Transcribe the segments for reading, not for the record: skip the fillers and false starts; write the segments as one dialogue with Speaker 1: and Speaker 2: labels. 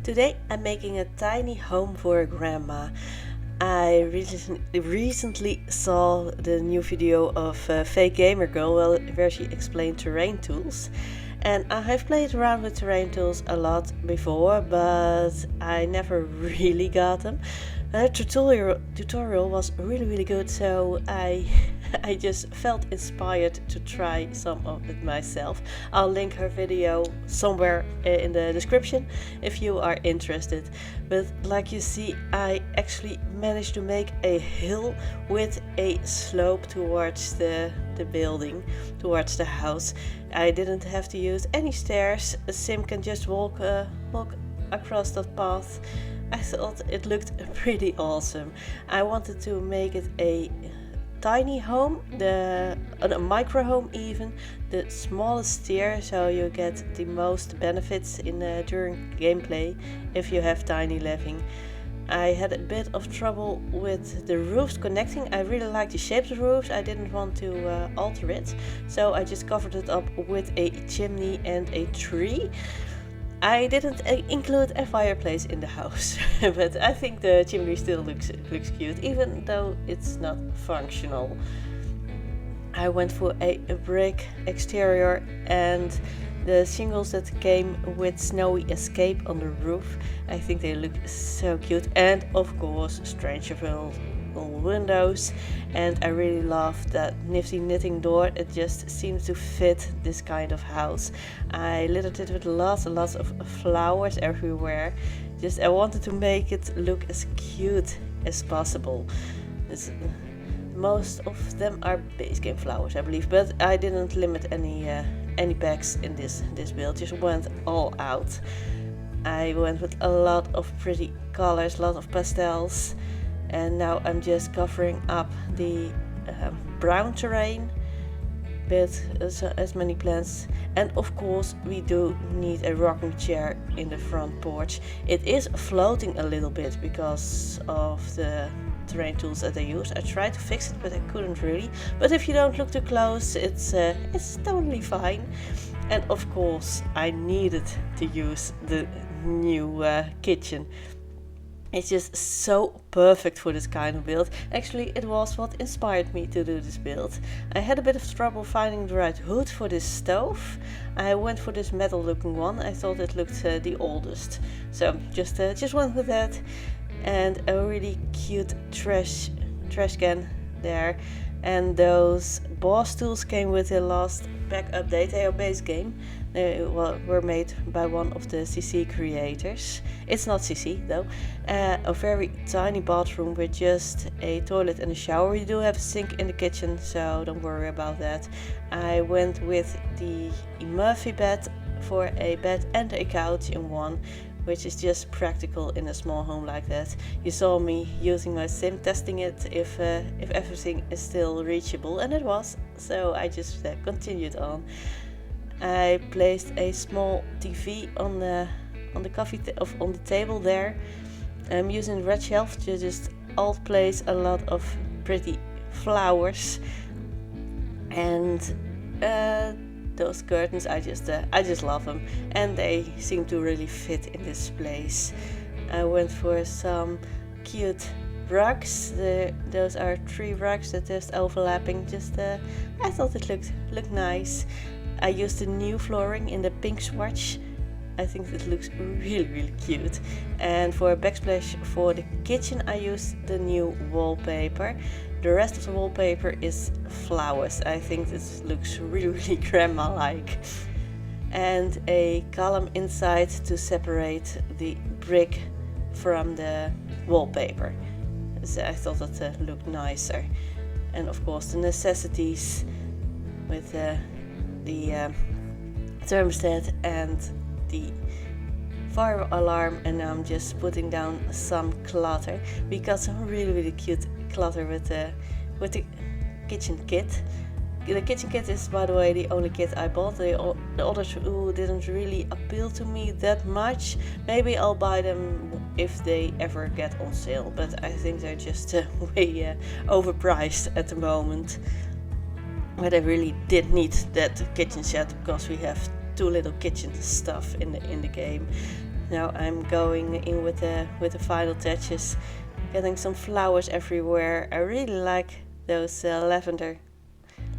Speaker 1: Today I'm making a tiny home for a grandma. I recently saw the new video of Fake Gamer Girl where she explained terrain tools. And I have played around with terrain tools a lot before, but I never really got them. Her tutorial was really good, so I just felt inspired to try some of it myself. I'll link her video somewhere in the description if you are interested. But like you see, I actually managed to make a hill with a slope towards the building, towards the house. I didn't have to use any stairs. Sim can just walk across that path. I thought it looked pretty awesome. I wanted to make it a tiny home, a micro home even, the smallest tier, so you get the most benefits during gameplay if you have tiny living. I had a bit of trouble with the roofs connecting. I really like the shape of the roofs. I didn't want to alter it, so I just covered it up with a chimney and a tree. I didn't include a fireplace in the house, but I think the chimney still looks cute, even though it's not functional. I went for a brick exterior and the shingles that came with Snowy Escape on the roof. I think they look so cute, and of course Strangerville windows, and I really love that nifty knitting door. It just seems to fit this kind of house. I littered it with lots and lots of flowers everywhere. I wanted to make it look as cute as possible. Most of them are base game flowers, I believe, but I didn't limit any packs in this build. Just went all out. I went with a lot of pretty colors, a lot of pastels. And now I'm just covering up the brown terrain with as many plants. And of course we do need a rocking chair in the front porch. It is floating a little bit because of the terrain tools that I use. I tried to fix it, but I couldn't really. But if you don't look too close, it's totally fine. And of course I needed to use the new kitchen. It's just so perfect for this kind of build. Actually, it was what inspired me to do this build. I had a bit of trouble finding the right hood for this stove. I went for this metal looking one. I thought it looked the oldest. So just went with that. And a really cute trash can there. And those boss tools came with the last pack update. They are base game. They were made by one of the CC creators. It's not CC though. A very tiny bathroom with just a toilet and a shower. You do have a sink in the kitchen, so don't worry about that. I went with the Murphy bed for a bed and a couch in one, which is just practical in a small home like that. You saw me using my sim, testing it if everything is still reachable, and it was. So I just continued on. I placed a small TV on the on the table there. I'm using the red shelf to just alt place a lot of pretty flowers, and those curtains, I just love them, and they seem to really fit in this place. I went for some cute rugs. Those are 3 rugs that just overlapping. I thought it looked nice. I used the new flooring in the pink swatch. I think it looks really cute. And for a backsplash for the kitchen, I used the new wallpaper. The rest of the wallpaper is flowers. I think this looks really grandma-like. And a column inside to separate the brick from the wallpaper. So I thought that looked nicer. And of course the necessities with the thermostat and the fire alarm, and now I'm just putting down some clutter. We got some really cute clutter with the kitchen kit. The kitchen kit is, by the way, the only kit I bought. The others didn't really appeal to me that much. Maybe I'll buy them if they ever get on sale, but I think they're just way overpriced at the moment. But I really did need that kitchen set because we have too little kitchen stuff in the game. Now I'm going in with the final touches, getting some flowers everywhere. I really like those lavender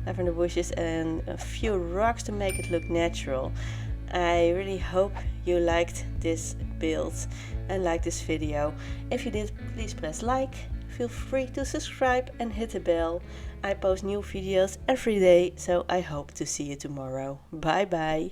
Speaker 1: bushes and a few rocks to make it look natural. I really hope you liked this build and liked this video. If you did, please press like, feel free to subscribe and hit the bell. I post new videos every day, so I hope to see you tomorrow. Bye bye.